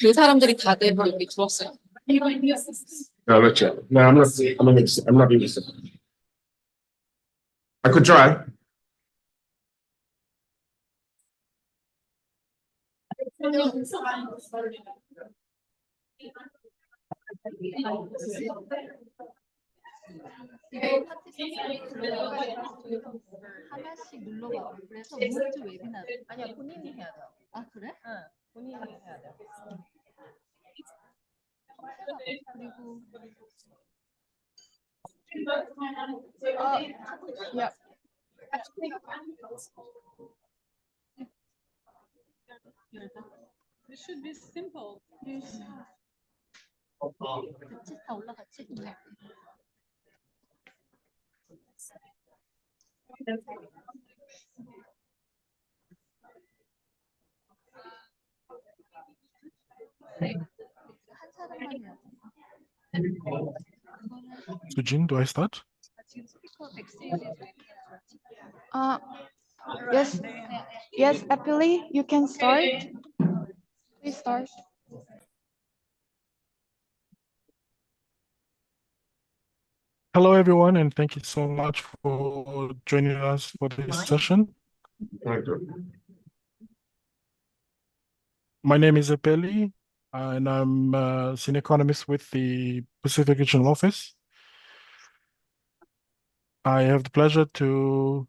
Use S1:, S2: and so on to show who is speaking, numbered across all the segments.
S1: 그 사람들이 다들 여기 들었어요.
S2: No, not yet. No, I'm not. I'm not interested. I could try.
S3: 하나씩 눌러봐. 그래서 모두 웨비나 아니야 본인이 해야 돼요. 아 그래? 응, 본인이 해야 돼요. 그리고 yeah.
S4: This should be simple.
S3: 같이 다 올라갔지? 한 사람만 해야 돼.
S5: Sujin, do I start?
S3: 지금 스피커 백스테이지
S6: Yes, yes, Apili, you can start. Please start.
S5: Hello, everyone, and thank you so much for joining us for this session. My name is Apeli, and I'm a senior economist with the Pacific Regional Office. I have the pleasure to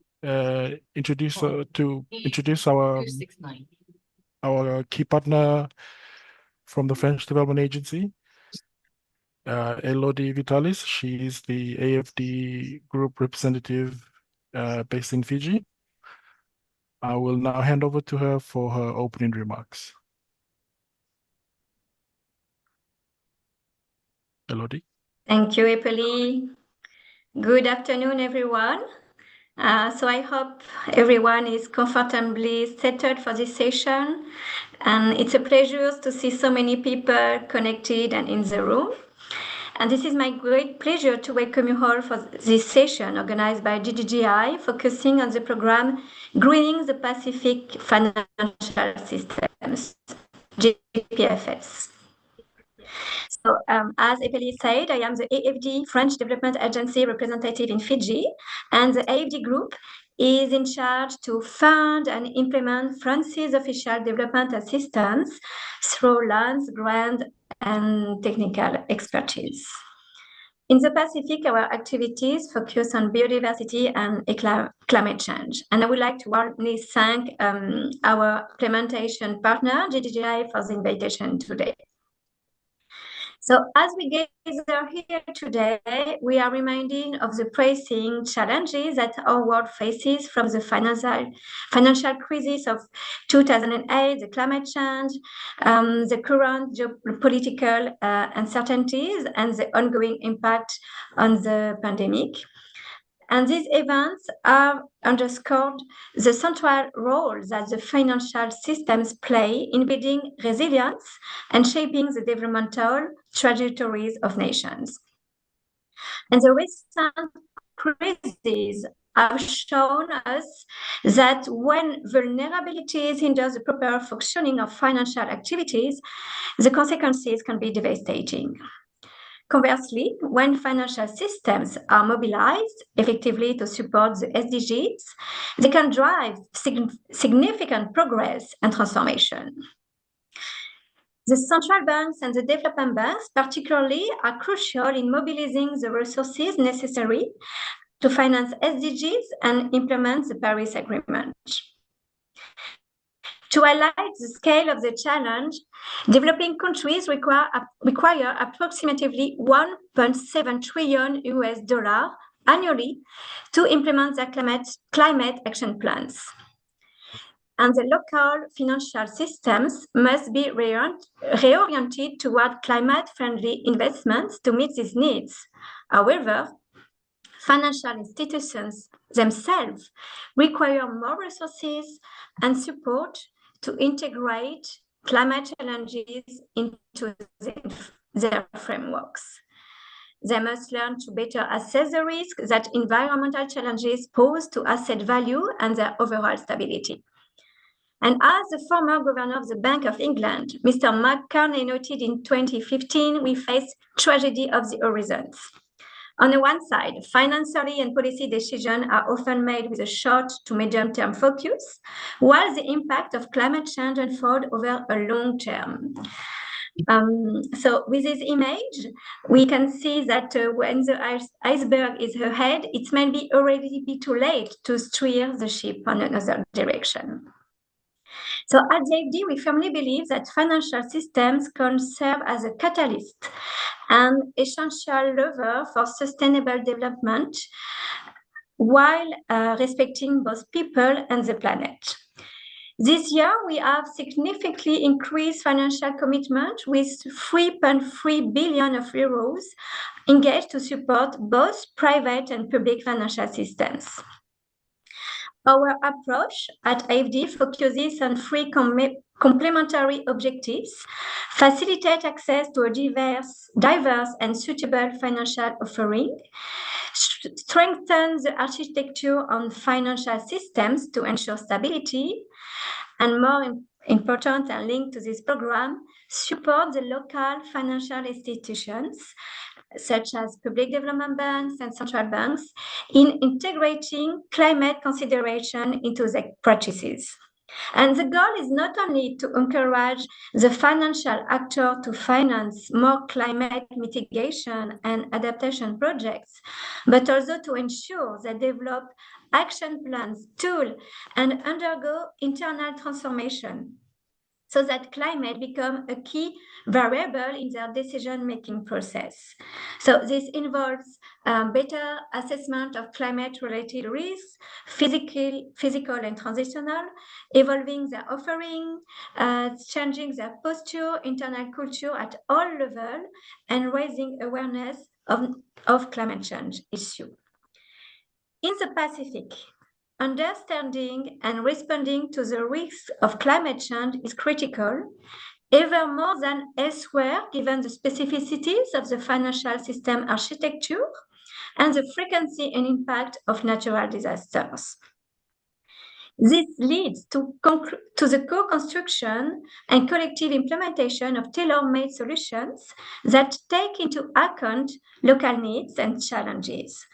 S5: introduce our
S1: 269.
S5: key partner from the French Development Agency, Elodie Vitalis. She is the AFD group representative based in Fiji. I will now hand over to her for her opening remarks. Elodie.
S7: Thank you, Epeli. Good afternoon, everyone. So I hope everyone is comfortably settled for this session. And it's a pleasure to see so many people connected and in the room. And this is my great pleasure to welcome you all for this session organized by GGGI, focusing on the program Greening the Pacific Financial Systems, GPFS. So as Epeli said, I am the AFD French Development Agency representative in Fiji, and the AFD group is in charge to fund and implement France's official development assistance through loans, grants, and technical expertise. In the Pacific, our activities focus on biodiversity and climate change. And I would like to warmly thank our implementation partner, GGGI, for the invitation today. So as we gather here today, we are reminded of the pressing challenges that our world faces, from the financial crisis of 2008, the climate change, the current geopolitical uncertainties, and the ongoing impact on the pandemic. And these events have underscored the central role that the financial systems play in building resilience and shaping the developmental trajectories of nations. And the recent crises have shown us that when vulnerabilities hinder the proper functioning of financial activities, the consequences can be devastating. Conversely, when financial systems are mobilized effectively to support the SDGs, they can drive significant progress and transformation. The central banks and the development banks, particularly, are crucial in mobilizing the resources necessary to finance SDGs and implement the Paris Agreement. To highlight the scale of the challenge, developing countries require approximately $1.7 trillion annually to implement their climate action plans. And the local financial systems must be reoriented toward climate-friendly investments to meet these needs. However, financial institutions themselves require more resources and support to integrate climate challenges into their frameworks. They must learn to better assess the risk that environmental challenges pose to asset value and their overall stability. And as the former governor of the Bank of England, Mr. Mark Carney noted in 2015, we face tragedy of the horizons. On the one side, financially and policy decisions are often made with a short to medium-term focus, while the impact of climate change unfolds over a long term. So with this image, we can see that when the iceberg is ahead, it may be already be too late to steer the ship in another direction. So at the AFD, we firmly believe that financial systems can serve as a catalyst and essential lever for sustainable development while respecting both people and the planet. This year, we have significantly increased financial commitment with 3.3 billion of euros engaged to support both private and public financial systems. Our approach at AFD focuses on three complementary objectives: facilitate access to a diverse and suitable financial offering, strengthen the architecture on financial systems to ensure stability, and more important and linked to this program, support the local financial institutions, such as public development banks and central banks, in integrating climate consideration into their practices. And the goal is not only to encourage the financial actor to finance more climate mitigation and adaptation projects, but also to ensure they develop action plans, tools, and undergo internal transformation, so that climate becomes a key variable in their decision-making process. So this involves better assessment of climate-related risks, physical and transitional, evolving their offering, changing their posture, internal culture at all levels, and raising awareness of climate change issue. In the Pacific, understanding and responding to the risks of climate change is critical, ever more than elsewhere, given the specificities of the financial system architecture and the frequency and impact of natural disasters. This leads to the co-construction and collective implementation of tailor-made solutions that take into account local needs and challenges.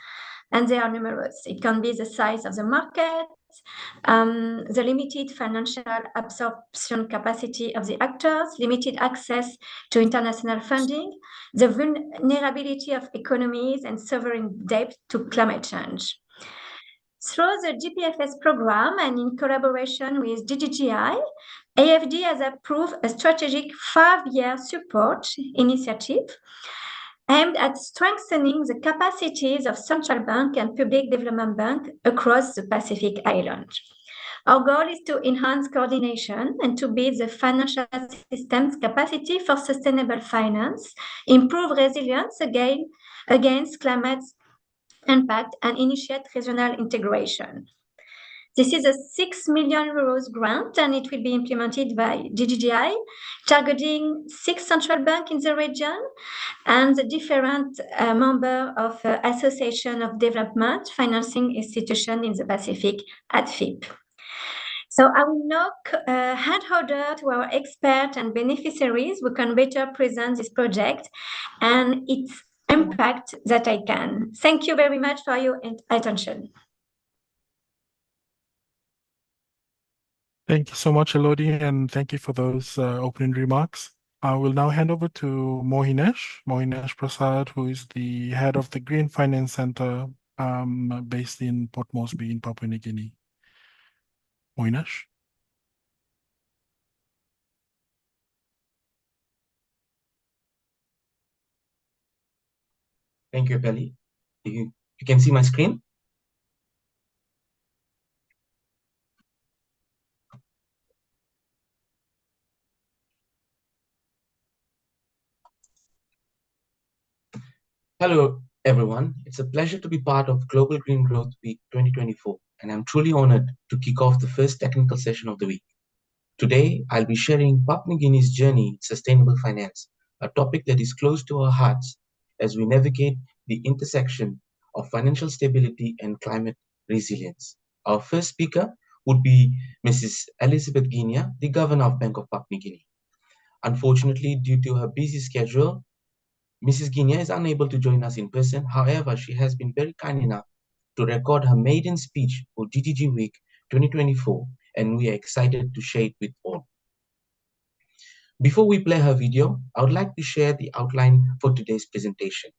S7: And they are numerous. It can be the size of the market, the limited financial absorption capacity of the actors, limited access to international funding, the vulnerability of economies and sovereign debt to climate change. Through the GPFS program and in collaboration with DGGI, AFD has approved a strategic 5-year support initiative aimed at strengthening the capacities of central bank and public development bank across the Pacific Island. Our goal is to enhance coordination and to build the financial system's capacity for sustainable finance, improve resilience against climate impact, and initiate regional integration. This is a 6 million euros grant, and it will be implemented by DGGI, targeting 6 central banks in the region and the different members of Association of Development Financing Institutions in the Pacific, ADFIP. So I will now hand over to our expert and beneficiaries who can better present this project and its impact that I can. Thank you very much for your attention.
S5: Thank you so much, Elodie, and thank you for those opening remarks. I will now hand over to Mohinesh Prasad, who is the head of the Green Finance Center based in Port Moresby in Papua New Guinea. Mohinesh.
S4: Thank you, Pelly. You can see my screen? Hello, everyone. It's a pleasure to be part of Global Green Growth Week 2024, and I'm truly honored to kick off the first technical session of the week. Today, I'll be sharing Papua New Guinea's journey in sustainable finance, a topic that is close to our hearts as we navigate the intersection of financial stability and climate resilience. Our first speaker would be Mrs. Elizabeth Guinea, the Governor of Bank of Papua New Guinea. Unfortunately, due to her busy schedule, Mrs. Guinea is unable to join us in person. However, she has been very kind enough to record her maiden speech for GTG Week 2024, and we are excited to share it with all. Before we play her video, I would like to share the outline for today's presentation.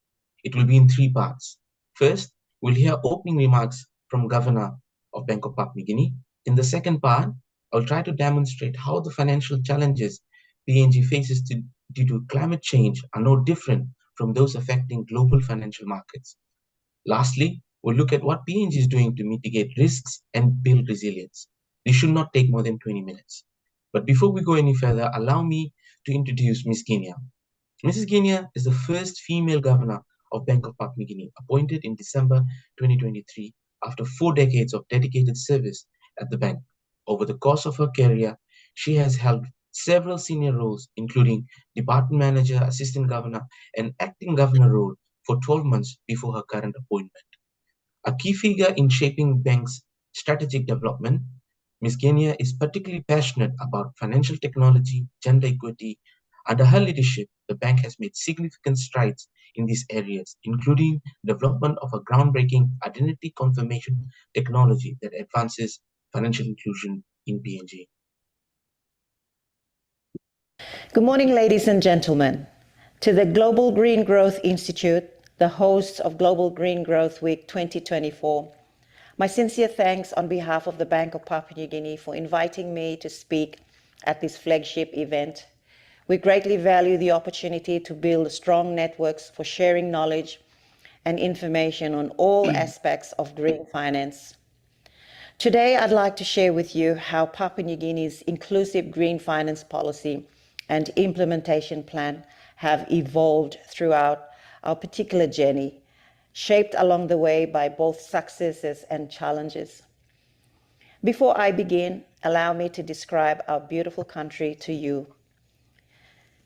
S4: It will be in 3 parts. First, we'll hear opening remarks from Governor of Bank of Papua New Guinea. In the second part, I'll try to demonstrate how the financial challenges PNG faces due to climate change are no different from those affecting global financial markets. Lastly, we'll look at what PNG is doing to mitigate risks and build resilience. This should not take more than 20 minutes. But before we go any further, allow me to introduce Ms. Guinea. Mrs. Guinea is the first female governor of Bank of Papua New Guinea, appointed in December 2023 after 4 decades of dedicated service at the bank. Over the course of her career, she has held several senior roles, including department manager, assistant governor, and acting governor role for 12 months before her current appointment. A key figure in shaping bank's strategic development, Ms. Guinea is particularly passionate about financial technology, gender equity. Under her leadership, the bank has made significant strides in these areas, including development of a groundbreaking identity confirmation technology that advances financial inclusion in PNG.
S8: Good morning, ladies and gentlemen. To the Global Green Growth Institute, the hosts of Global Green Growth Week 2024, my sincere thanks on behalf of the Bank of Papua New Guinea for inviting me to speak at this flagship event. We greatly value the opportunity to build strong networks for sharing knowledge and information on all aspects of green finance. Today, I'd like to share with you how Papua New Guinea's inclusive green finance policy and implementation plan have evolved throughout our particular journey, shaped along the way by both successes and challenges. Before I begin, allow me to describe our beautiful country to you.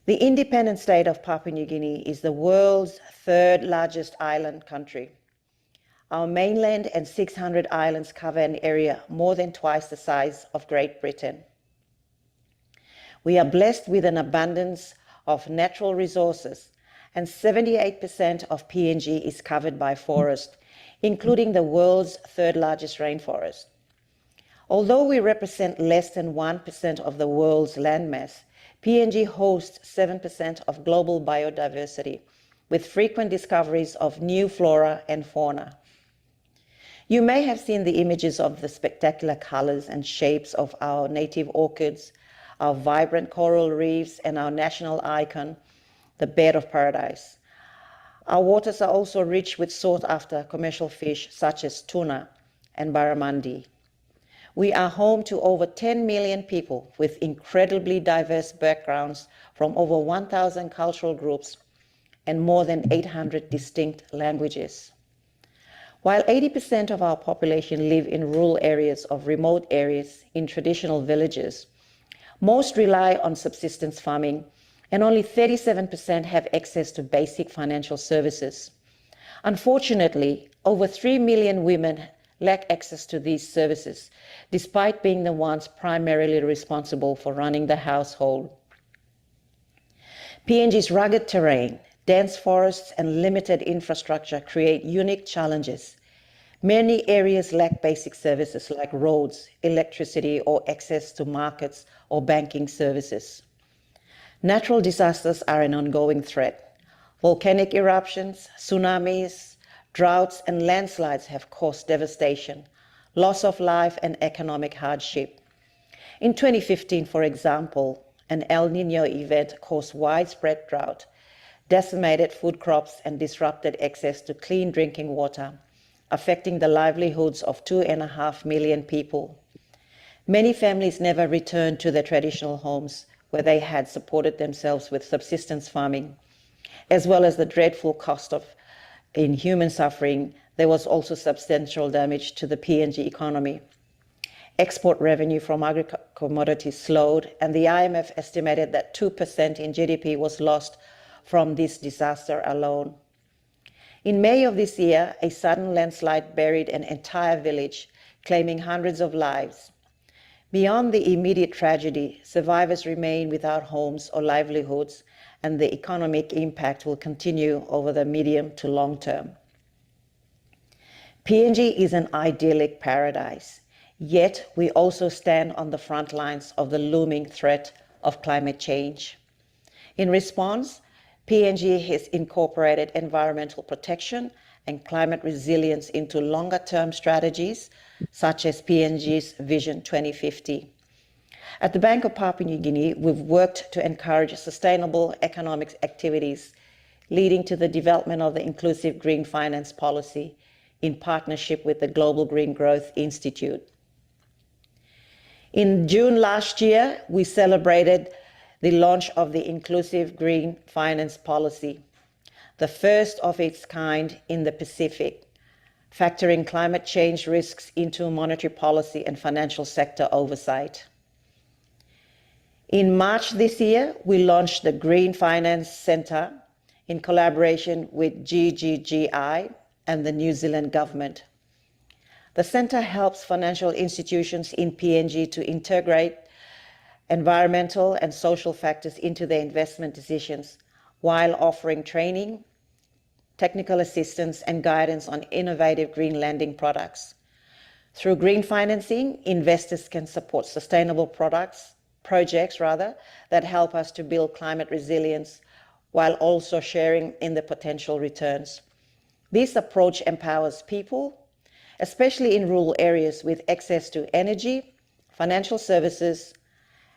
S8: The independent state of Papua New Guinea is the world's 3rd largest island country. Our mainland and 600 islands cover an area more than twice the size of Great Britain. We are blessed with an abundance of natural resources, and 78% of PNG is covered by forest, including the world's 3rd largest rainforest. Although we represent less than 1% of the world's landmass, PNG hosts 7% of global biodiversity, with frequent discoveries of new flora and fauna. You may have seen the images of the spectacular colors and shapes of our native orchids, our vibrant coral reefs, and our national icon, the Bed of Paradise. Our waters are also rich with sought-after commercial fish such as tuna and barramundi. We are home to over 10 million people with incredibly diverse backgrounds from over 1,000 cultural groups and more than 800 distinct languages. While 80% of our population live in rural areas of remote areas in traditional villages, most rely on subsistence farming, and only 37% have access to basic financial services. Unfortunately, over 3 million women lack access to these services, despite being the ones primarily responsible for running the household. PNG's rugged terrain, dense forests, and limited infrastructure create unique challenges. Many areas lack basic services like roads, electricity, or access to markets or banking services. Natural disasters are an ongoing threat. Volcanic eruptions, tsunamis, droughts, and landslides have caused devastation, loss of life, and economic hardship. In 2015, for example, an El Nino event caused widespread drought, decimated food crops, and disrupted access to clean drinking water, affecting the livelihoods of 2.5 million people. Many families never returned to their traditional homes, where they had supported themselves with subsistence farming. As well as the dreadful cost of inhuman suffering, there was also substantial damage to the PNG economy. Export revenue from agri-commodities slowed, and the IMF estimated that 2% in GDP was lost from this disaster alone. In May of this year, a sudden landslide buried an entire village, claiming hundreds of lives. Beyond the immediate tragedy, survivors remain without homes or livelihoods, and the economic impact will continue over the medium to long term. PNG is an idyllic paradise, yet we also stand on the front lines of the looming threat of climate change. In response, PNG has incorporated environmental protection and climate resilience into longer-term strategies, such as PNG's Vision 2050. At the Bank of Papua New Guinea, we've worked to encourage sustainable economic activities, leading to the development of the Inclusive Green Finance Policy in partnership with the Global Green Growth Institute. In June last year, we celebrated the launch of the Inclusive Green Finance Policy, the first of its kind in the Pacific, factoring climate change risks into monetary policy and financial sector oversight. In March this year, we launched the Green Finance Centre in collaboration with GGGI and the New Zealand government. The centre helps financial institutions in PNG to integrate environmental and social factors into their investment decisions while offering training, technical assistance, and guidance on innovative green lending products. Through green financing, investors can support sustainable projects that help us to build climate resilience while also sharing in the potential returns. This approach empowers people, especially in rural areas, with access to energy, financial services,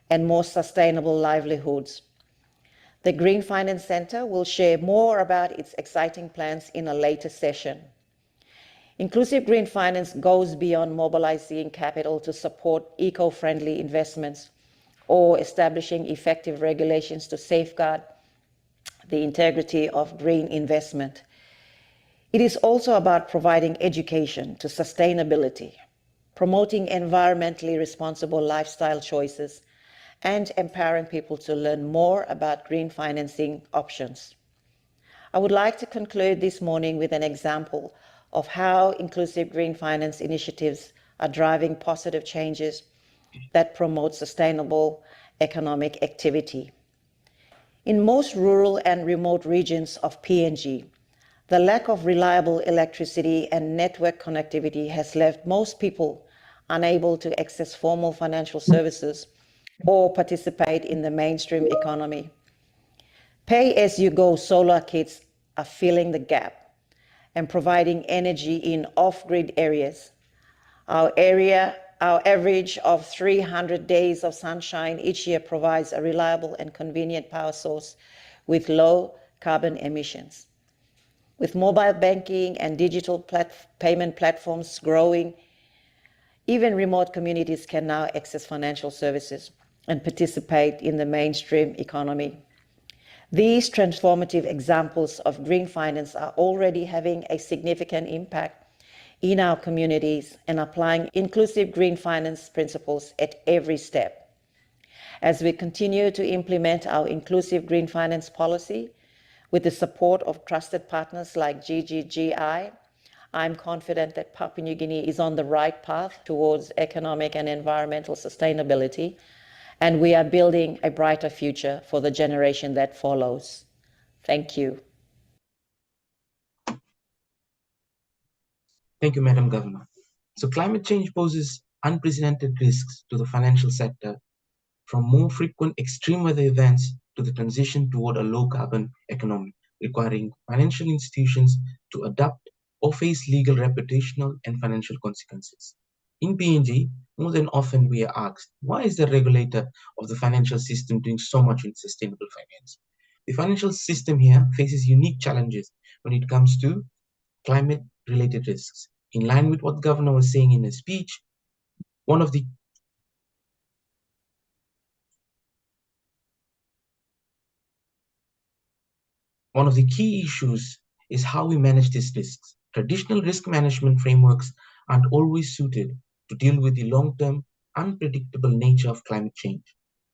S8: and more sustainable livelihoods. The Green Finance Centre will share more about its exciting plans in a later session. Inclusive green finance goes beyond mobilizing capital to support eco-friendly investments or establishing effective regulations to safeguard the integrity of green investment. It is also about providing education to sustainability, promoting environmentally responsible lifestyle choices, and empowering people to learn more about green financing options. I would like to conclude this morning with an example of how inclusive green finance initiatives are driving positive changes that promote sustainable economic activity. In most rural and remote regions of PNG, the lack of reliable electricity and network connectivity has left most people unable to access formal financial services or participate in the mainstream economy. Pay-as-you-go solar kits are filling the gap and providing energy in off-grid areas. Our average of 300 days of sunshine each year provides a reliable and convenient power source with low carbon emissions. With mobile banking and digital payment platforms growing, even remote communities can now access financial services and participate in the mainstream economy. These transformative examples of green finance are already having a significant impact in our communities and applying inclusive green finance principles at every step. As we continue to implement our inclusive green finance policy with the support of trusted partners like GGGI, I'm confident that Papua New Guinea is on the right path towards economic and environmental sustainability, and we are building a brighter future for the generation that follows. Thank you.
S4: Thank you, Madam Governor. So climate change poses unprecedented risks to the financial sector, from more frequent extreme weather events to the transition toward a low-carbon economy, requiring financial institutions to adapt or face legal, reputational, and financial consequences. In PNG, more than often we are asked, why is the regulator of the financial system doing so much in sustainable finance? The financial system here faces unique challenges when it comes to climate-related risks. In line with what the Governor was saying in his speech, one of the key issues is how we manage these risks. Traditional risk management frameworks aren't always suited to deal with the long-term, unpredictable nature of climate change.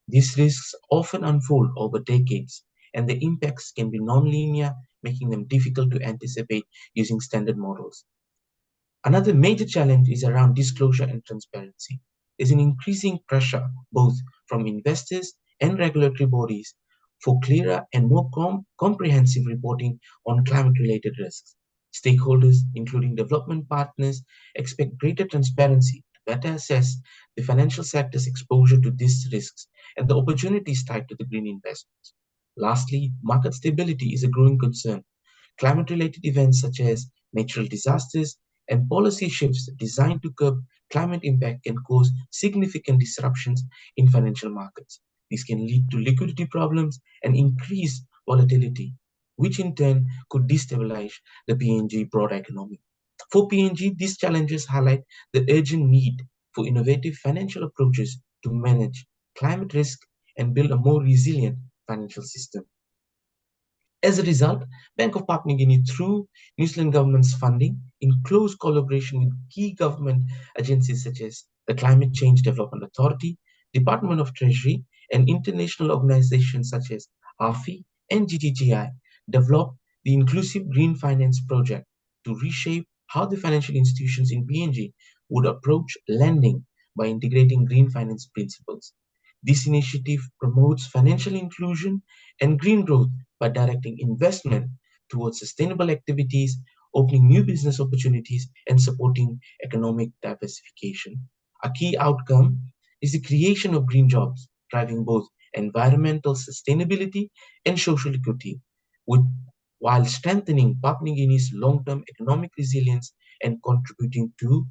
S4: These risks often unfold over decades, and the impacts can be non-linear, making them difficult to anticipate using standard models. Another major challenge is around disclosure and transparency. there's an increasing pressure both from investors and regulatory bodies for clearer and more comprehensive reporting on climate-related risks. Stakeholders, including development partners, expect greater transparency to better assess the financial sector's exposure to these risks and the opportunities tied to the green investments. Lastly, market stability is a growing concern. Climate-related events such as natural disasters and policy shifts designed to curb climate impact can cause significant disruptions in financial markets. This can lead to liquidity problems and increased volatility, which in turn could destabilize the PNG broader economy. For PNG, these challenges highlight the urgent need for innovative financial approaches to manage climate risk and build a more resilient financial system. As a result, Bank of Papua New Guinea, through New Zealand government's funding, in close collaboration with key government agencies such as the Climate Change Development Authority, Department of Treasury, and international organizations such as AFI and GGGI, developed the Inclusive Green Finance Project to reshape how the financial institutions in PNG would approach lending by integrating green finance principles. This initiative promotes financial inclusion and green growth by directing investment towards sustainable activities, opening new business opportunities, and supporting economic diversification. A key outcome is the creation of green jobs, driving both environmental sustainability and social equity, while strengthening Papua New Guinea's long-term economic resilience and contributing to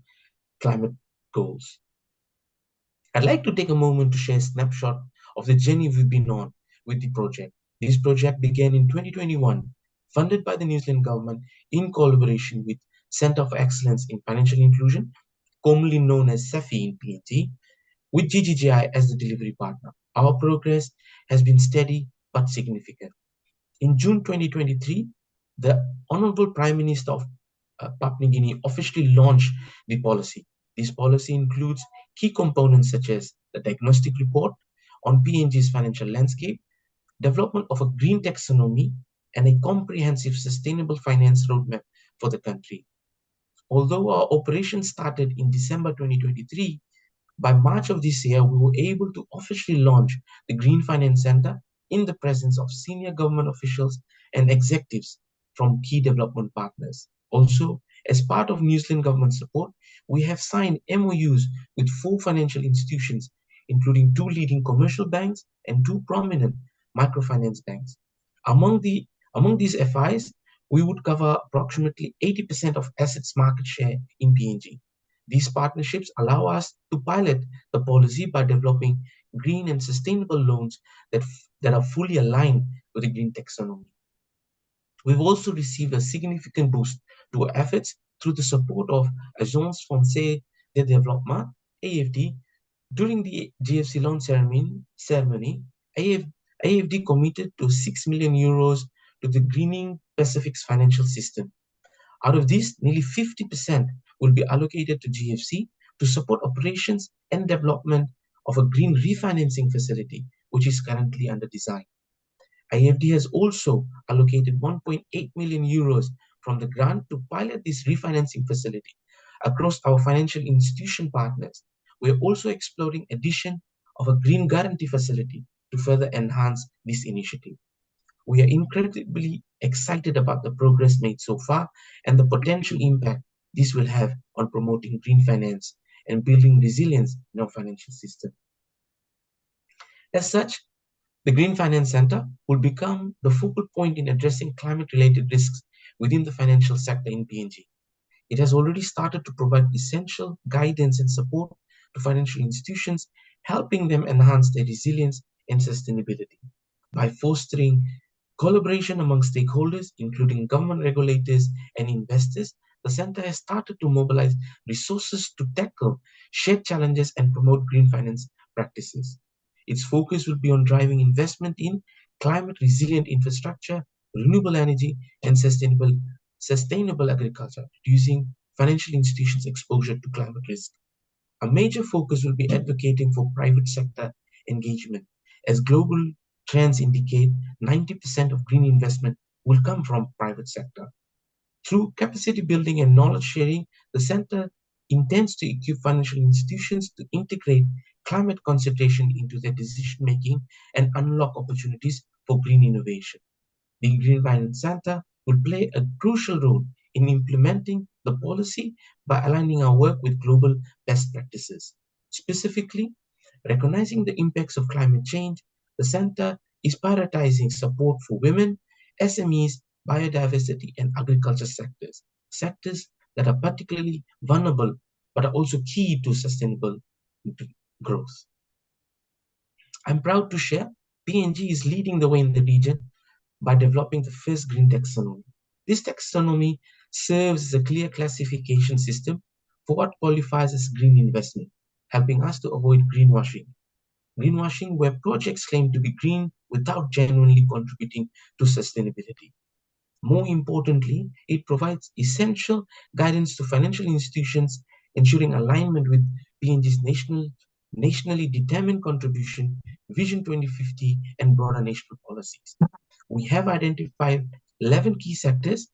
S4: climate goals. I'd like to take a moment to share a snapshot of the journey we've been on with the project. This project began in 2021, funded by the New Zealand government in collaboration with Centre for Excellence in Financial Inclusion, commonly known as CEFI in PNG, with GGGI as the delivery partner. Our progress has been steady but significant. In June 2023, the Honorable Prime Minister of Papua New Guinea officially launched the policy. This policy includes key components such as the diagnostic report on PNG's financial landscape, development of a green taxonomy, and a comprehensive sustainable finance roadmap for the country. Although our operation started in December 2023, by March of this year, we were able to officially launch the Green Finance Center in the presence of senior government officials and executives from key development partners. Also, as part of New Zealand government support, we have signed MOUs with 4 financial institutions, including 2 leading commercial banks and 2 prominent microfinance banks. Among these FIs, we would cover approximately 80% of assets market share in PNG. These partnerships allow us to pilot the policy by developing green and sustainable loans that are fully aligned with the green taxonomy. We've also received a significant boost to our efforts through the support of Agence Française de Développement, AFD. During the GFC launch ceremony, AFD committed to 6 million euros to the Greening Pacific's financial system. Out of this, nearly 50% will be allocated to GFC to support operations and development of a green refinancing facility, which is currently under design. AFD has also allocated 1.8 million euros from the grant to pilot this refinancing facility across our financial institution partners. We are also exploring addition of a green guarantee facility to further enhance this initiative. We are incredibly excited about the progress made so far and the potential impact this will have on promoting green finance and building resilience in our financial system. As such, the Green Finance Center will become the focal point in addressing climate-related risks within the financial sector in PNG. It has already started to provide essential guidance and support to financial institutions, helping them enhance their resilience and sustainability. By fostering collaboration among stakeholders, including government regulators and investors, the center has started to mobilize resources to tackle shared challenges and promote green finance practices. Its focus will be on driving investment in climate-resilient infrastructure, renewable energy, and sustainable agriculture, reducing financial institutions' exposure to climate risk. A major focus will be advocating for private sector engagement. As global trends indicate, 90% of green investment will come from private sector. Through capacity building and knowledge sharing, the center intends to equip financial institutions to integrate climate consideration into their decision-making and unlock opportunities for green innovation. The Green Finance Center will play a crucial role in implementing the policy by aligning our work with global best practices. Specifically, recognizing the impacts of climate change, the center is prioritizing support for women, SMEs, biodiversity, and agriculture sectors that are particularly vulnerable but are also key to sustainable growth. I'm proud to share PNG is leading the way in the region by developing the first green taxonomy. This taxonomy serves as a clear classification system for what qualifies as green investment, helping us to avoid greenwashing. Greenwashing where projects claim to be green without genuinely contributing to sustainability. More importantly, it provides essential guidance to financial institutions, ensuring alignment with PNG's nationally determined contribution, Vision 2050, and broader national policies. We have identified 11 key sectors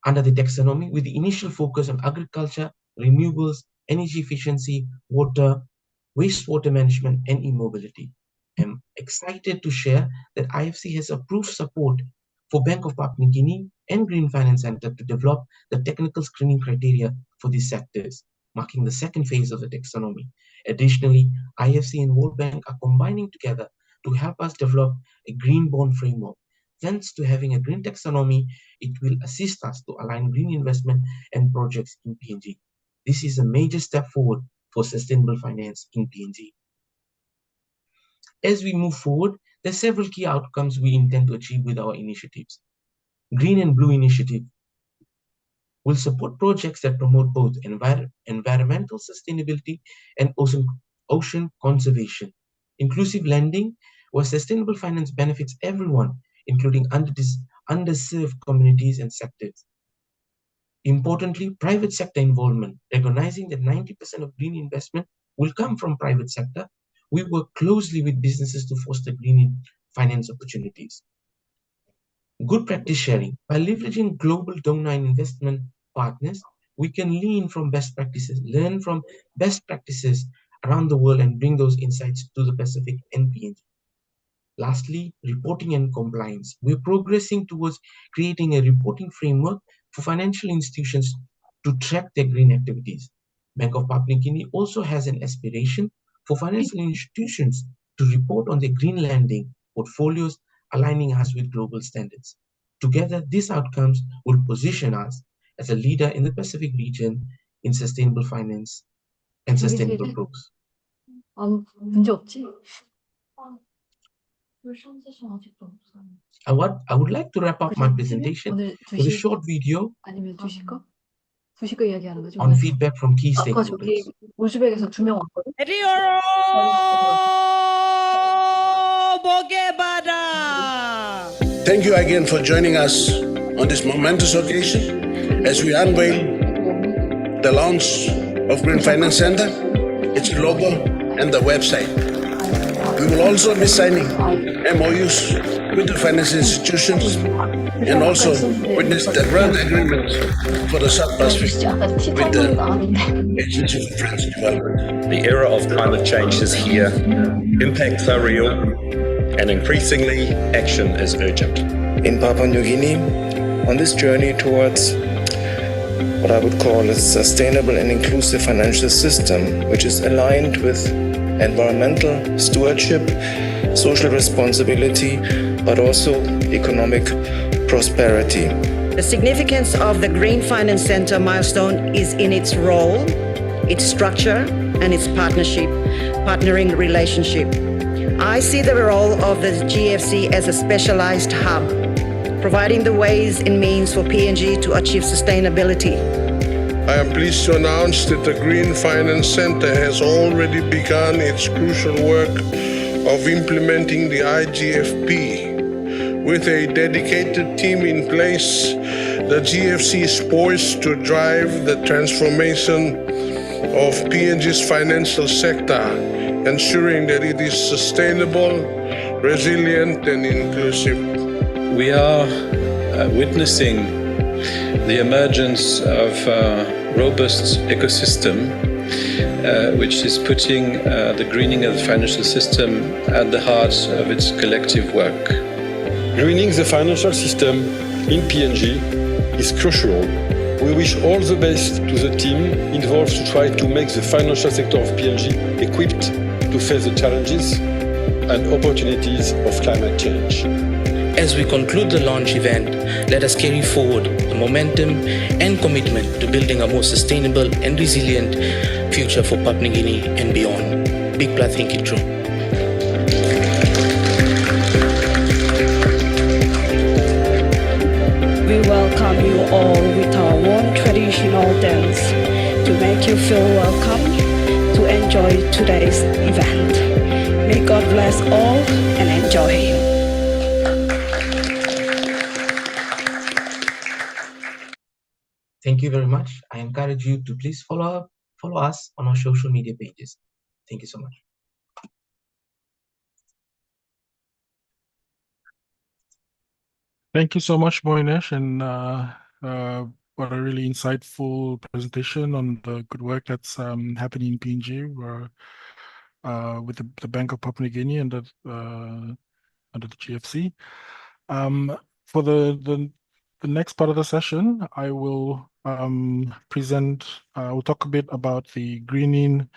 S4: under the taxonomy, with the initial focus on agriculture, renewables, energy efficiency, water, wastewater management, and e-mobility. I'm excited to share that IFC has approved support for Bank of Papua New Guinea and Green Finance Center to develop the technical screening criteria for these sectors, marking the second phase of the taxonomy. Additionally, IFC and World Bank are combining together to help us develop a green bond framework. Thanks to having a green taxonomy, it will assist us to align green investment and projects in PNG. This is a major step forward for sustainable finance in PNG. As we move forward, there are several key outcomes we intend to achieve with our initiatives. Green and Blue Initiative will support projects that promote both environmental sustainability and ocean conservation. Inclusive lending, where sustainable finance benefits everyone, including underserved communities and sectors. Importantly, private sector involvement, recognizing that 90% of green investment will come from private sector. We work closely with businesses to foster green finance opportunities. Good practice sharing. By leveraging global donor and investment partners, we can learn from best practices around the world and bring those insights to the Pacific and PNG. Lastly, reporting and compliance. We're progressing towards creating a reporting framework for financial institutions to track their green activities. Bank of Papua New Guinea also has an aspiration for financial institutions to report on their green lending portfolios, aligning us with global standards. Together, these outcomes will position us as a leader in the Pacific region in sustainable finance and sustainable growth.
S1: 문제 없지?
S4: I would like to wrap up my presentation with a short video
S1: 아니면 2시 거? 2시 거 이야기하는 거죠?
S4: on feedback from key
S1: 아까 저기
S4: stakeholders.
S1: 우즈벡에서 2명 왔거든?
S9: Thank you again for joining us on this momentous occasion as we unveil the launch of Green Finance Center, its logo, and the website. We will also be signing MOUs with the financial institutions and also witness the grant agreement for the South Pacific with the Agency for French Development.
S10: The era of climate change is here. Impacts are real, and increasingly, action is urgent.
S11: In Papua New Guinea, on this journey towards what I would call a sustainable and inclusive financial system, which is aligned with environmental stewardship, social responsibility, but also economic prosperity.
S8: The significance of the Green Finance Center milestone is in its role, its structure, and its partnering relationship. I see the role of the GFC as a specialized hub, providing the ways and means for PNG to achieve sustainability.
S9: I am pleased to announce that the Green Finance Center has already begun its crucial work of implementing the IGFP. With a dedicated team in place, the GFC is poised to drive the transformation of PNG's financial sector, ensuring that it is sustainable, resilient, and inclusive.
S10: We are witnessing the emergence of a robust ecosystem which is putting the greening of the financial system at the heart of its collective work.
S12: Greening the financial system in PNG is crucial. We wish all the best to the team involved to try to make the financial sector of PNG equipped to face the challenges and opportunities of climate change.
S13: As we conclude the launch event, let us carry forward the momentum and commitment to building a more sustainable and resilient future for Papua New Guinea and beyond. Big Pla Think It Through.
S14: We welcome you all with our warm traditional dance to make you feel welcome to enjoy today's event. May God bless all and enjoy.
S4: Thank you very much. I encourage you to please follow us on our social media pages. Thank you so much.
S5: Thank you so much, Moinesh, and what a really insightful presentation on the good work that's happening in PNG with the Bank of Papua New Guinea and under the GFC. For the next part of the session, I will present. We'll talk a bit about the Greening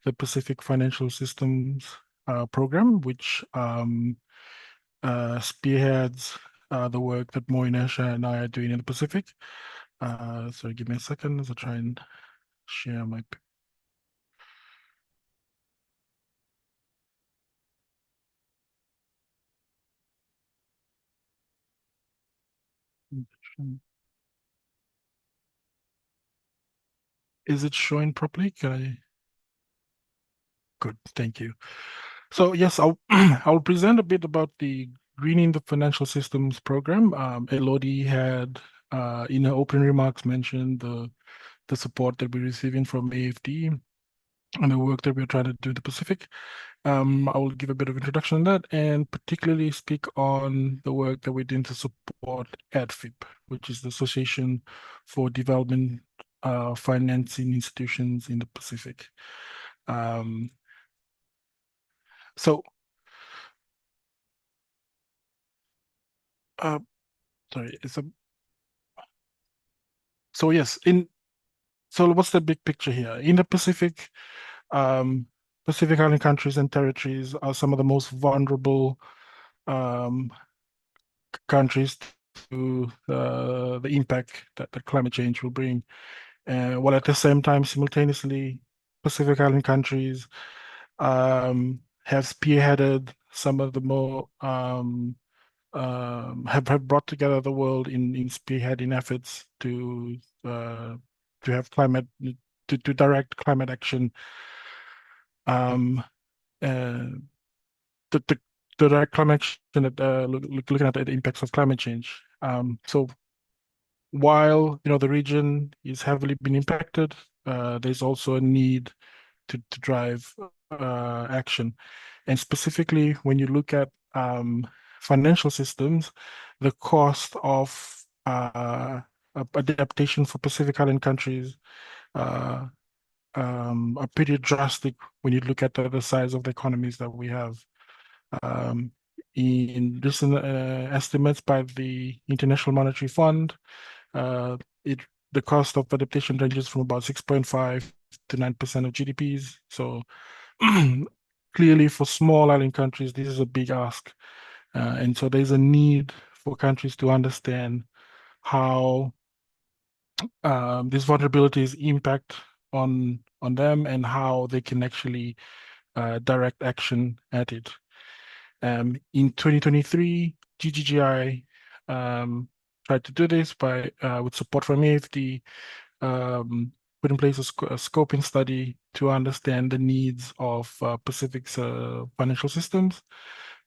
S5: the Pacific Financial Systems program, which spearheads the work that Moinesh and I are doing in the Pacific. So give me a second as I try and share my. Is it showing properly? Can I? Good, thank you. So yes, I'll present a bit about the Greening the Financial Systems program. Elodie had in her opening remarks mentioned the support that we're receiving from AFD and the work that we're trying to do in the Pacific. I will give a bit of introduction on that and particularly speak on the work that we're doing to support ADFIP, which is the Association for Development Financing Institutions in the Pacific. Sorry, so yes, so what's the big picture here? In the Pacific, Pacific Island countries and territories are some of the most vulnerable countries to the impact that the climate change will bring. While at the same time, simultaneously, Pacific Island countries have spearheaded some of the more have brought together the world in spearheading efforts to have climate to direct climate action. The direct climate action looking at the impacts of climate change. So while the region is heavily been impacted, there's also a need to drive action, and specifically when you look at financial systems, the cost of adaptation for Pacific Island countries are pretty drastic when you look at the size of the economies that we have. In recent estimates by the International Monetary Fund, the cost of adaptation ranges from about 6.5 to 9% of GDPs. So clearly for small island countries, this is a big ask. And so there's a need for countries to understand how these vulnerabilities impact on them and how they can actually direct action at it. In 2023, GGGI tried to do this by with support from AFD, put in place a scoping study to understand the needs of Pacific's financial systems,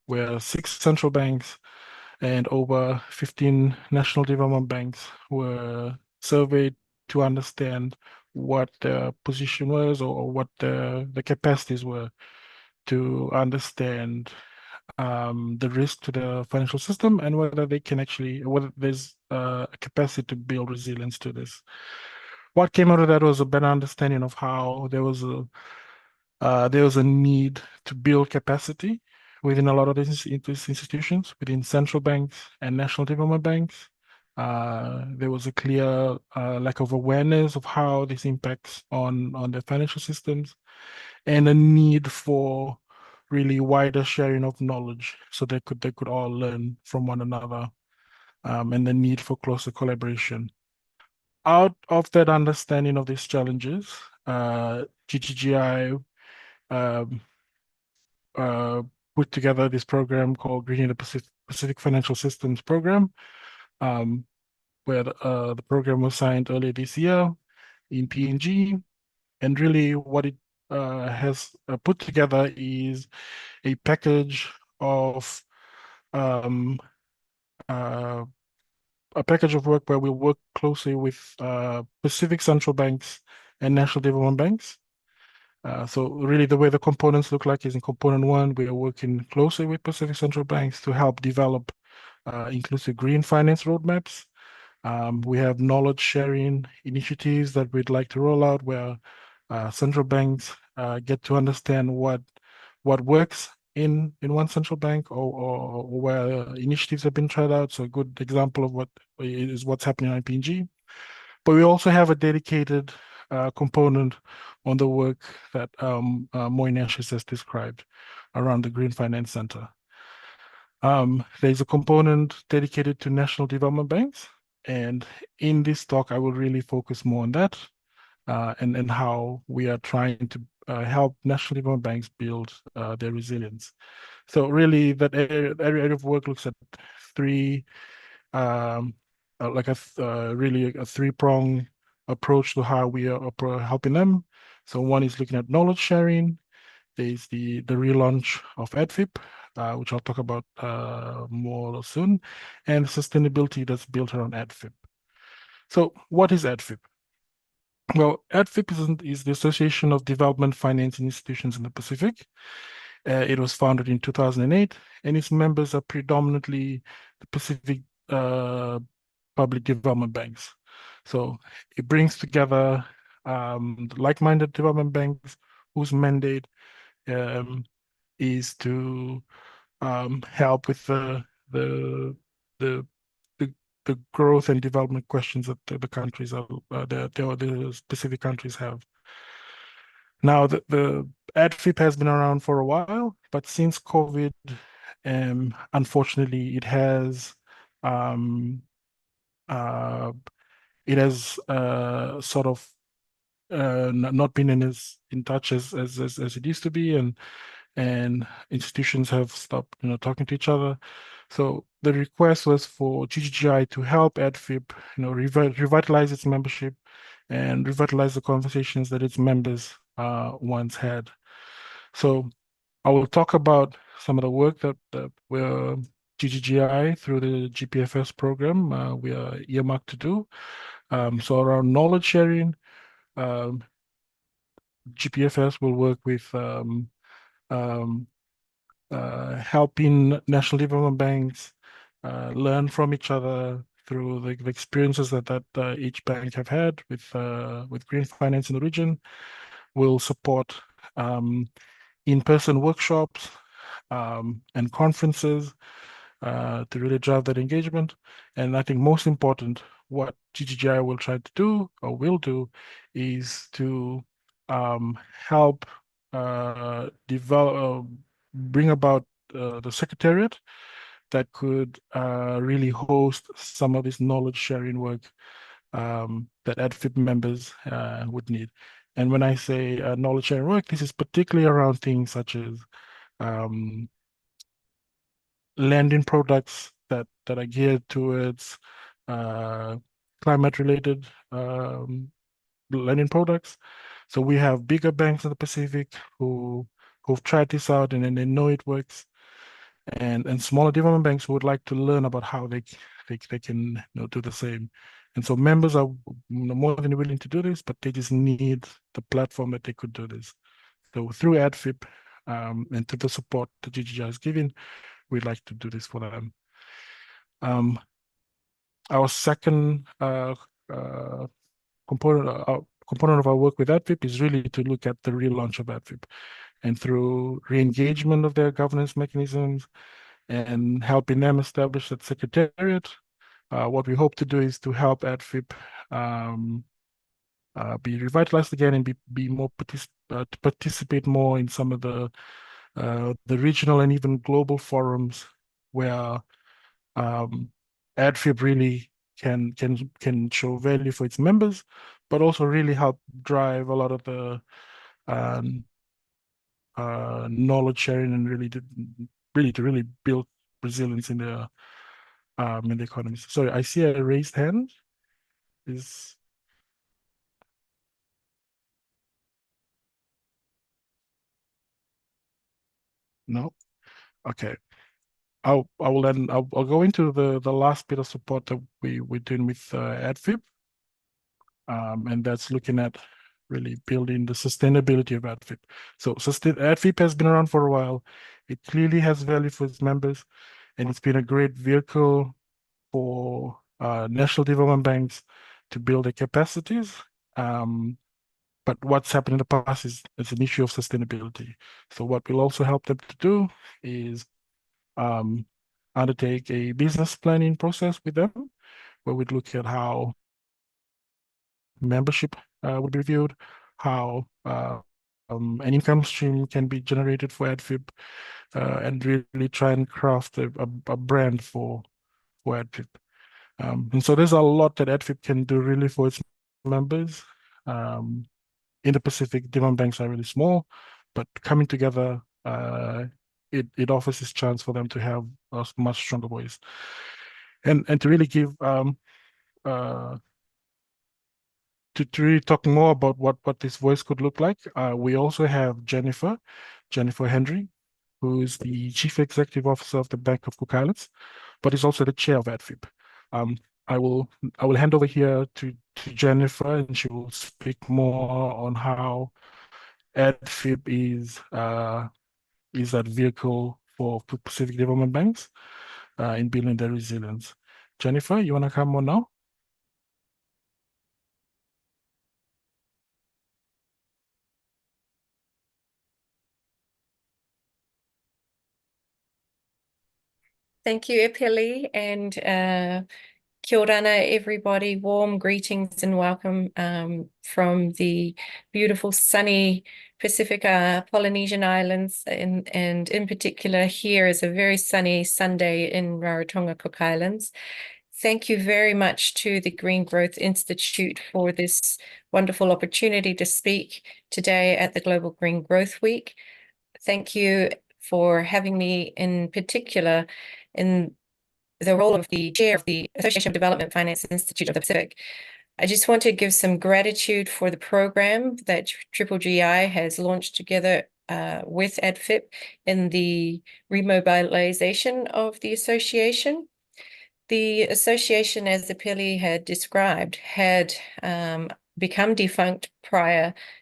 S5: where 6 central banks and over 15 national development banks were surveyed to understand what their position was or what the capacities were to understand the risk to the financial system and whether there's a capacity to build resilience to this. What came out of that was a better understanding of how there was a need to build capacity within a lot of these institutions, within central banks and national development banks. There was a clear lack of awareness of how this impacts on the financial systems, and a need for really wider sharing of knowledge so they could all learn from one another, and the need for closer collaboration. Out of that understanding of these challenges, GGGI put together this program called Greening the Pacific Financial Systems Program, where the program was signed earlier this year in PNG. And really what it has put together is a package of work where we work closely with Pacific central banks and national development banks. So really the way the components look like is in component 1, we are working closely with Pacific central banks to help develop inclusive green finance roadmaps. We have knowledge sharing initiatives that we'd like to roll out where central banks get to understand what works in one central bank or where initiatives have been tried out. So a good example of what's happening in PNG. But we also have a dedicated component on the work that Moinesh has described around the Green Finance Center. There's a component dedicated to national development banks, and in this talk I will really focus more on that and how we are trying to help national development banks build their resilience. So really that area of work looks at three really a three-prong approach to how we are helping them. So one is looking at knowledge sharing. There's the relaunch of EdFIP, which I'll talk about more soon, and sustainability that's built around EdFIP. So what is EdFIP? Well, EdFIP is the Association of Development Financing Institutions in the Pacific. It was founded in 2008, and its members are predominantly the Pacific public development banks. So it brings together like-minded development banks whose mandate is to help with the growth and development questions that the countries the specific countries have. Now, the EdFIP has been around for a while, but since COVID, unfortunately, it has sort of not been in touch as it used to be, and institutions have stopped talking to each other. So the request was for GGGI to help EdFIP revitalize its membership and revitalize the conversations that its members once had. So I will talk about some of the work that we're GGGI through the GPFS program we are earmarked to do. So around knowledge sharing, GPFS will work with helping national development banks learn from each other through the experiences that each bank have had with green finance in the region. We'll support in-person workshops and conferences to really drive that engagement. And I think most important, what GGGI will try to do or will do is to help bring about the secretariat that could really host some of this knowledge sharing work that EdFIP members would need. And when I say knowledge sharing work, this is particularly around things such as lending products that are geared towards climate-related lending products. So we have bigger banks in the Pacific who've tried this out and they know it works, and smaller development banks who would like to learn about how they can do the same. And so members are more than willing to do this, but they just need the platform that they could do this. So through EdFIP, and to the support that GGI is giving, we'd like to do this for them. Our second component of our work with ADFIP is really to look at the relaunch of ADFIP, and through re-engagement of their governance mechanisms and helping them establish that secretariat, what we hope to do is to help ADFIP be revitalized again and be more to participate more in some of the regional and even global forums where ADFIP really can show value for its members, but also really help drive a lot of the knowledge sharing and really to build resilience in the economies. Sorry, I see a raised hand. No? Okay. I'll go into the last bit of support that we're doing with ADFIP, and that's looking at really building the sustainability of ADFIP. So ADFIP has been around for a while. It clearly has value for its members, and it's been a great vehicle for national development banks to build their capacities. But what's happened in the past is an issue of sustainability. So what we'll also help them to do is undertake a business planning process with them, where we'd look at how membership would be reviewed, how an income stream can be generated for ADFIP, and really try and craft a brand for ADFIP. And so there's a lot that ADFIP can do really for its members. In the Pacific, development banks are really small, but coming together, it offers this chance for them to have a much stronger voice, and to really give to really talk more about what this voice could look like. We also have Jennifer Hendry, who is the Chief Executive Officer of the Bank of Cook Islands, but is also the chair of ADFIP. I will hand over here to Jennifer, and she will speak more on how ADFIP is that vehicle for Pacific development banks in building their resilience. Jennifer, you want to come on now?
S15: Thank you, Epeli, and kia orana, everybody. Warm greetings and welcome from the beautiful sunny Pacific Polynesian Islands, and in particular here is a very sunny Sunday in Rarotonga Cook Islands. Thank you very much to the Green Growth Institute for this wonderful opportunity to speak today at the Global Green Growth Week. Thank you for having me in particular in the role of the chair of the Association of Development Finance Institute of the Pacific. I just want to give some gratitude for the program that GGI has launched together with ADFIP in the remobilization of the association. The association, as Epeli had described, had become defunct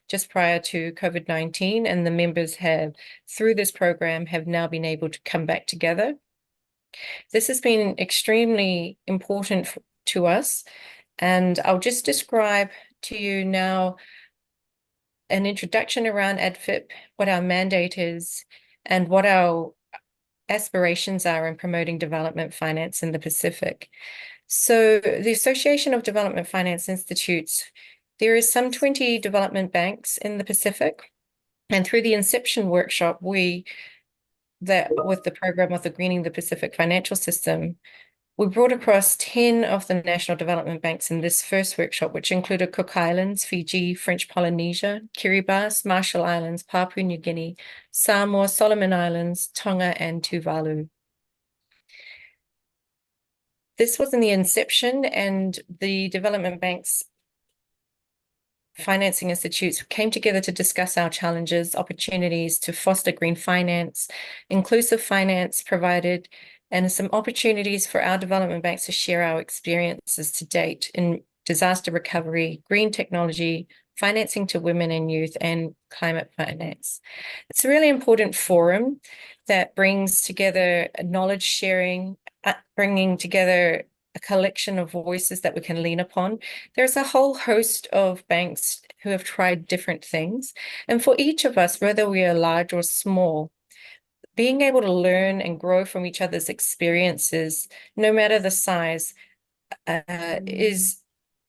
S15: just prior to COVID-19, and the members have, through this program, have now been able to come back together. This has been extremely important to us, and I'll just describe to you now an introduction around ADFIP, what our mandate is, and what our aspirations are in promoting development finance in the Pacific. So the Association of Development Finance Institutes, there is some 20 development banks in the Pacific, and through the Inception workshop, with the program of the Greening the Pacific Financial System, we brought across 10 of the national development banks in this first workshop, which included Cook Islands, Fiji, French Polynesia, Kiribati, Marshall Islands, Papua New Guinea, Samoa, Solomon Islands, Tonga, and Tuvalu. This was in the inception, and the development banks financing institutes came together to discuss our challenges, opportunities to foster green finance, inclusive finance provided, and some opportunities for our development banks to share our experiences to date in disaster recovery, green technology, financing to women and youth, and climate finance. It's a really important forum that brings together knowledge sharing, bringing together a collection of voices that we can lean upon. There's a whole host of banks who have tried different things. And for each of us, whether we are large or small, being able to learn and grow from each other's experiences, no matter the size,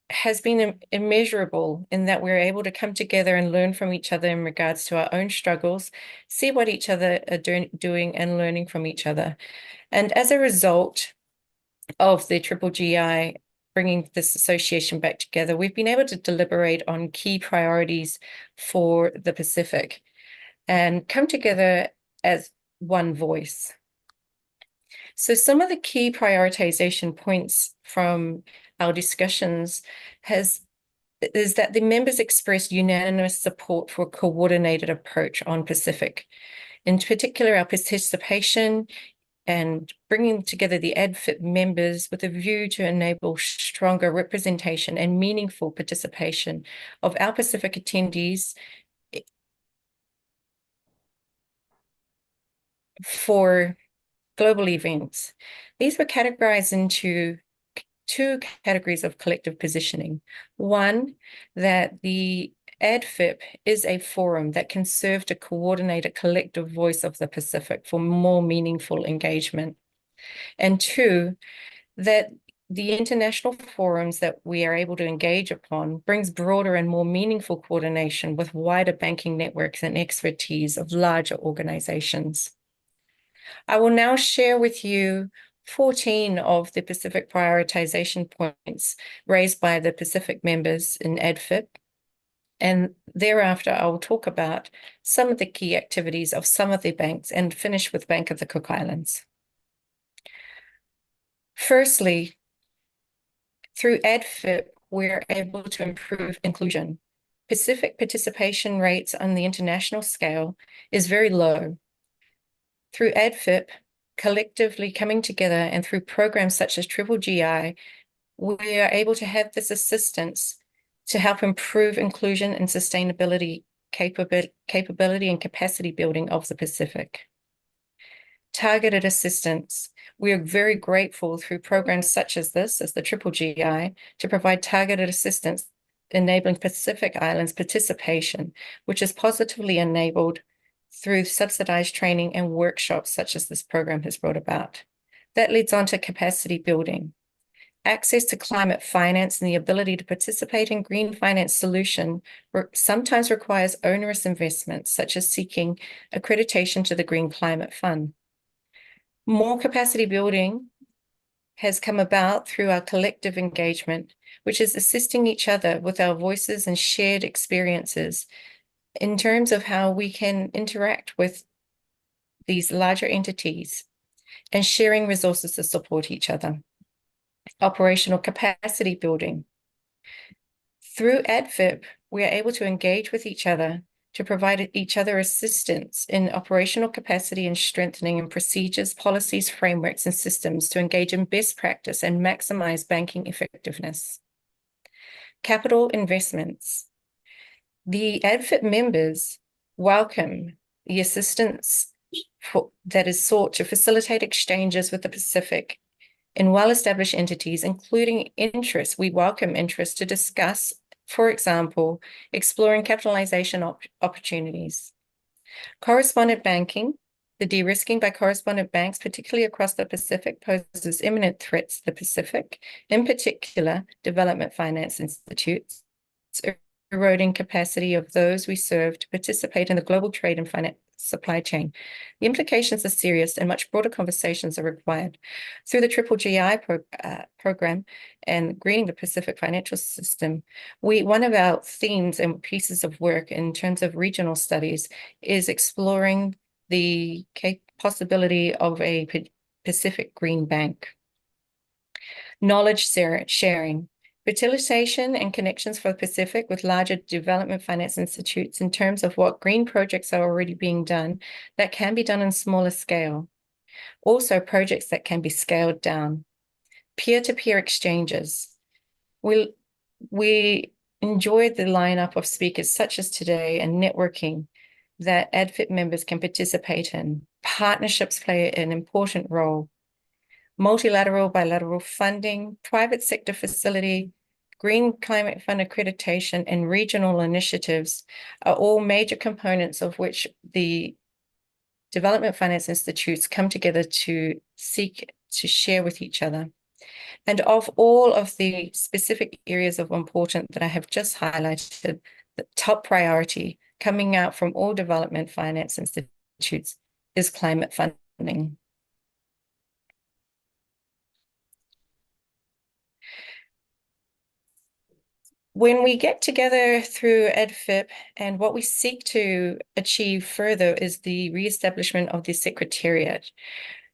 S15: has been immeasurable in that we're able to come together and learn from each other in regards to our own struggles, see what each other are doing and learning from each other. And as a result of the Triple GI bringing this association back together, we've been able to deliberate on key priorities for the Pacific and come together as one voice. So some of the key prioritization points from our discussions is that the members expressed unanimous support for a coordinated approach on Pacific. In particular, our participation and bringing together the ADFIP members with a view to enable stronger representation and meaningful participation of our Pacific attendees for global events. These were categorized into two categories of collective positioning. One, that the ADFIP is a forum that can serve to coordinate a collective voice of the Pacific for more meaningful engagement. And two, that the international forums that we are able to engage upon brings broader and more meaningful coordination with wider banking networks and expertise of larger organizations. I will now share with you 14 of the Pacific prioritization points raised by the Pacific members in ADFIP. And thereafter, I will talk about some of the key activities of some of the banks and finish with Bank of the Cook Islands. Firstly, through ADFIP, we're able to improve inclusion. Pacific participation rates on the international scale is very low. Through ADFIP, collectively coming together and through programs such as Triple GI, we are able to have this assistance to help improve inclusion and sustainability capability and capacity building of the Pacific. Targeted assistance. We are very grateful through programs such as this, as the Triple GI, to provide targeted assistance enabling Pacific Islands participation, which is positively enabled through subsidized training and workshops such as this program has brought about. That leads on to capacity building. Access to climate finance and the ability to participate in green finance solution sometimes requires onerous investments, such as seeking accreditation to the Green Climate Fund. More capacity building has come about through our collective engagement, which is assisting each other with our voices and shared experiences in terms of how we can interact with these larger entities and sharing resources to support each other. Operational capacity building. Through ADFIP, we are able to engage with each other to provide each other assistance in operational capacity and strengthening in procedures, policies, frameworks, and systems to engage in best practice and maximize banking effectiveness. Capital investments. The ADFIP members welcome the assistance that is sought to facilitate exchanges with the Pacific in well-established entities, including interest. We welcome interest to discuss, for example, exploring capitalization opportunities. Correspondent banking. The de-risking by correspondent banks, particularly across the Pacific, poses imminent threats to the Pacific, in particular, development finance institutes, eroding capacity of those we serve to participate in the global trade and finance supply chain. The implications are serious and much broader conversations are required. Through the Triple GI program and Greening the Pacific Financial System, one of our themes and pieces of work in terms of regional studies is exploring the possibility of a Pacific Green Bank. Knowledge sharing. Facilitation and connections for the Pacific with larger development finance institutes in terms of what green projects are already being done that can be done on smaller scale. Also projects that can be scaled down. Peer-to-peer exchanges. We enjoyed the lineup of speakers such as today and networking that ADFIP members can participate in. Partnerships play an important role. Multilateral, bilateral funding, private sector facility, Green Climate Fund accreditation, and regional initiatives are all major components of which the development finance institutes come together to seek to share with each other. And of all of the specific areas of importance that I have just highlighted, the top priority coming out from all development finance institutes is climate funding. When we get together through ADFIP, and what we seek to achieve further is the reestablishment of the Secretariat.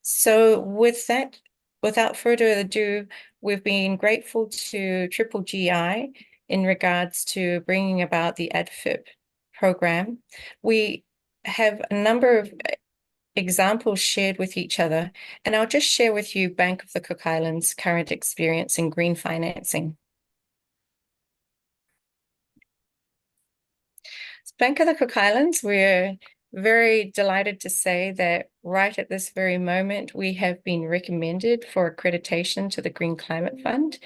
S15: So with that, without further ado, we've been grateful to Triple GI in regards to bringing about the ADFIP program. We have a number of examples shared with each other, and I'll just share with you Bank of the Cook Islands' current experience in green financing. Bank of the Cook Islands, we're very delighted to say that right at this very moment, we have been recommended for accreditation to the Green Climate Fund.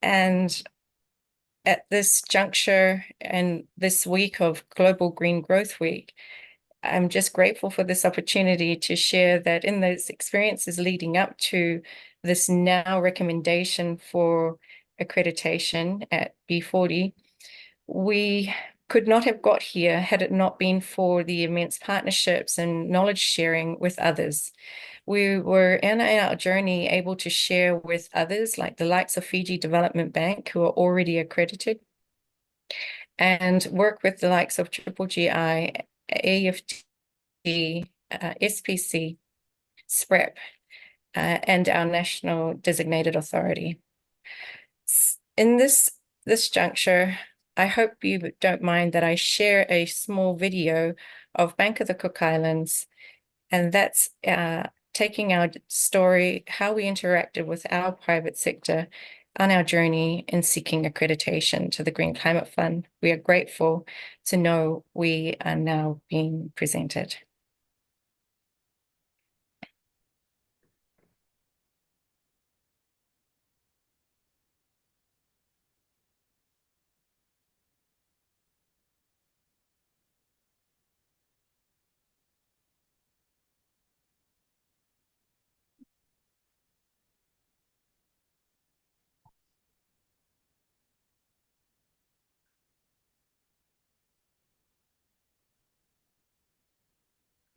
S15: And at this juncture and this week of Global Green Growth Week, I'm just grateful for this opportunity to share that in those experiences leading up to this now recommendation for accreditation at B40, we could not have got here had it not been for the immense partnerships and knowledge sharing with others. We were in our journey able to share with others like the likes of Fiji Development Bank, who are already accredited, and work with the likes of Triple GI, AFT, SPC, SPREP, and our National Designated Authority. In this juncture, I hope you don't mind that I share a small video of Bank of the Cook Islands, and that's taking our story, how we interacted with our private sector on our journey in seeking accreditation to the Green Climate Fund. We are grateful to know we are now being presented.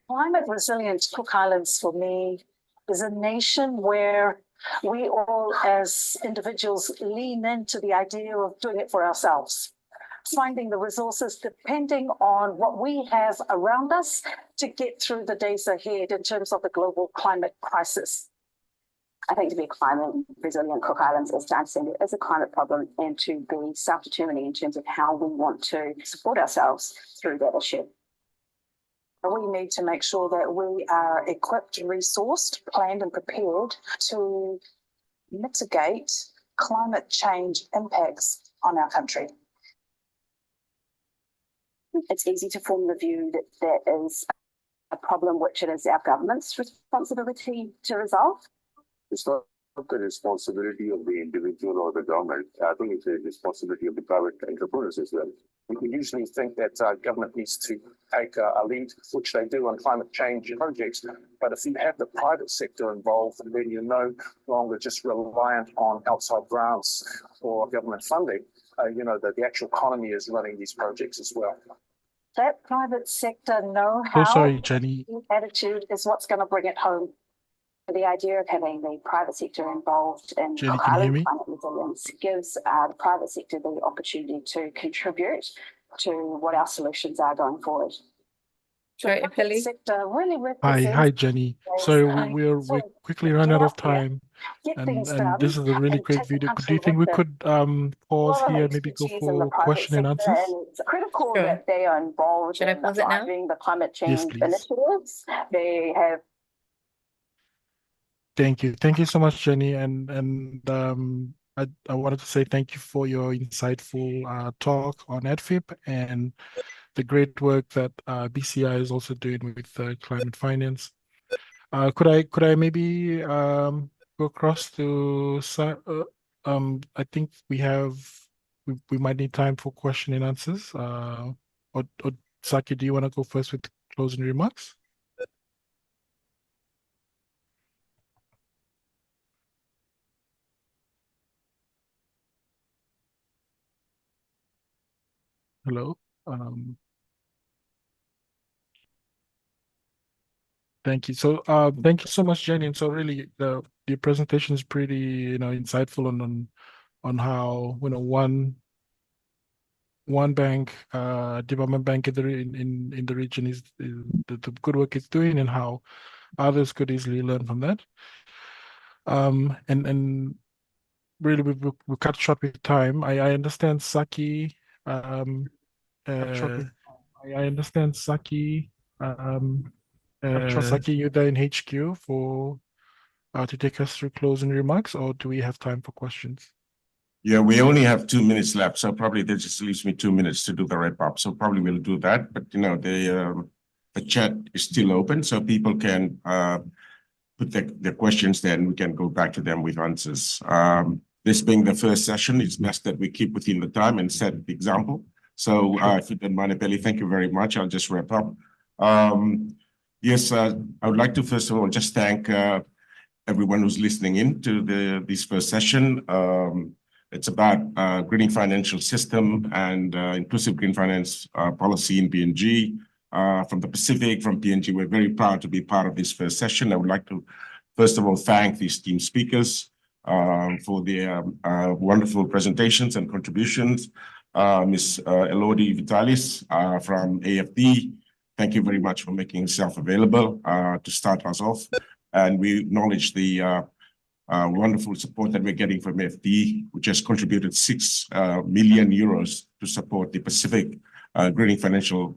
S16: Climate resilient Cook Islands for me is a nation where we all as individuals lean into the idea of doing it for ourselves, finding the resources depending on what we have around us to get through the days ahead in terms of the global climate crisis.
S17: I think to be climate resilient Cook Islands is to understand it as a climate problem and to be self-determining in terms of how we want to support ourselves through that issue.
S16: We need to make sure that we are equipped, resourced, planned and prepared to mitigate climate change impacts on our country.
S17: It's easy to form the view that that is a problem which it is our government's responsibility to resolve.
S18: It's not the responsibility of the individual or the government. I think it's a responsibility of the private entrepreneurs as well.
S19: We usually think that government needs to take a lead, which they do on climate change projects. But if you have the private sector involved, then you're no longer just reliant on outside grants or government funding. The actual economy is running these projects as well.
S16: That private sector know-how,
S5: sorry, Jenny.
S16: attitude is what's going to bring it home.
S17: The idea of having the private sector involved in
S5: Jenny,
S17: Cook
S5: can you hear
S17: Island
S5: me?
S17: climate resilience gives the private sector the opportunity to contribute to what our solutions are going forward.
S15: Sorry, Apili.
S16: Sector really represents
S5: Hi, Jenny. Sorry, we quickly run out of time, and this is a really great video. Do you think we could pause here and maybe go for question and answers?
S17: It's critical that they are involved
S15: Should I
S17: in
S15: pause it now?
S17: driving the climate change
S5: Yes, please.
S17: initiatives. They have
S5: Thank you so much, Jenny. And I wanted to say thank you for your insightful talk on EdFIP and the great work that BCI is also doing with climate finance. Could I maybe go across to I think we might need time for question and answers. Or Saki, do you want to go first with closing remarks? Hello. Thank you. So thank you so much, Jenny. And so really the presentation is pretty, insightful on how, one bank, development bank in the region is the good work it's doing and how others could easily learn from that. And really we cut short with time. I understand Saki. I understand Saki. Saki, you're there in HQ for to take us through closing remarks, or do we have time for questions?
S2: Yeah, we only have 2 minutes left, so probably that just leaves me 2 minutes to do the wrap up. So probably we'll do that, but the chat is still open, so people can put their questions there, and we can go back to them with answers. This being the first session, it's best that we keep within the time and set the example. So if you don't mind, Apelli, thank you very much. I'll just wrap up. Yes, I would like to first of all just thank everyone who's listening in to this first session. It's about greening financial system and inclusive green finance policy in PNG. From the Pacific, from PNG, we're very proud to be part of this first session. I would like to first of all thank these team speakers for their wonderful presentations and contributions. Ms. Elodie Vitalis from AFD, thank you very much for making yourself available to start us off. And we acknowledge the wonderful support that we're getting from AFD, which has contributed 6 million euros to support the Pacific greening financial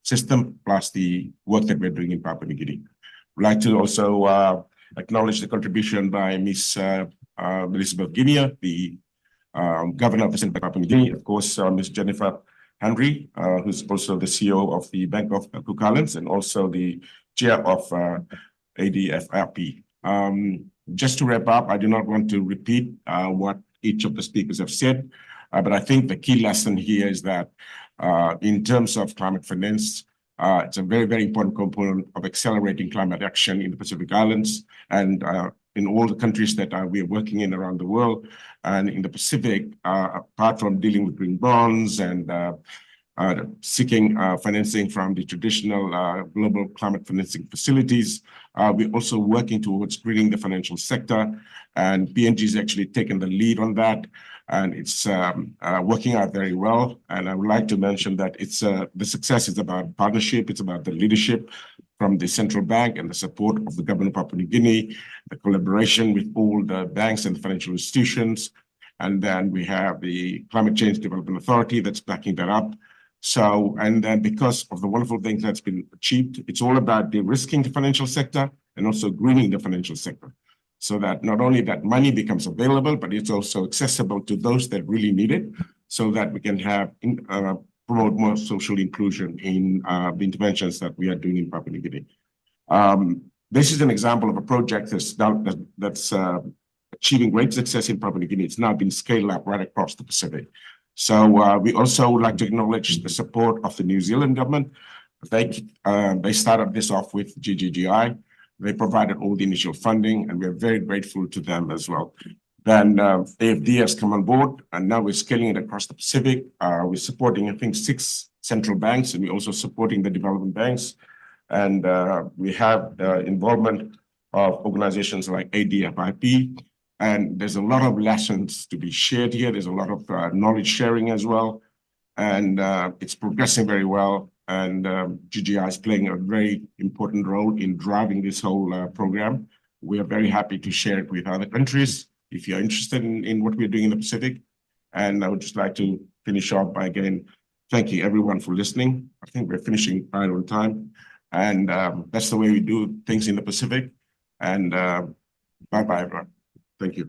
S2: system, plus the work that we're doing in Papua New Guinea. We'd like to also acknowledge the contribution by Ms. Elizabeth Guinea, the Governor of the Central Papua New Guinea, of course, Ms. Jennifer Henry, who's also the CEO of the Bank of Cook Islands and also the chair of ADFRP. Just to wrap up, I do not want to repeat what each of the speakers have said, but I think the key lesson here is that in terms of climate finance, it's a very, very important component of accelerating climate action in the Pacific Islands and in all the countries that we are working in around the world. And in the Pacific, apart from dealing with green bonds and seeking financing from the traditional global climate financing facilities, we're also working towards greening the financial sector. And PNG has actually taken the lead on that. And it's working out very well. And I would like to mention that it's the success is about partnership. It's about the leadership from the central bank and the support of the government of Papua New Guinea, the collaboration with all the banks and the financial institutions. And then we have the Climate Change Development Authority that's backing that up. So, and then because of the wonderful things that's been achieved, it's all about de-risking the financial sector and also greening the financial sector, so that not only that money becomes available, but it's also accessible to those that really need it, so that we can have promote more social inclusion in the interventions that we are doing in Papua New Guinea. This is an example of a project that's achieving great success in Papua New Guinea. It's now been scaled up right across the Pacific. So we also would like to acknowledge the support of the New Zealand government. They started this off with GGGI. They provided all the initial funding, and we're very grateful to them as well. Then AFD has come on board, and now we're scaling it across the Pacific. We're supporting, I think, 6 central banks, and we're also supporting the development banks. And we have the involvement of organizations like ADFRP. And there's a lot of lessons to be shared here. There's a lot of knowledge sharing as well. And it's progressing very well. And GGI is playing a very important role in driving this whole program. We are very happy to share it with other countries if you're interested in what we're doing in the Pacific. And I would just like to finish off by again thanking everyone for listening. I think we're finishing right on time. And that's the way we do things in the Pacific. And bye-bye, everyone. Thank you.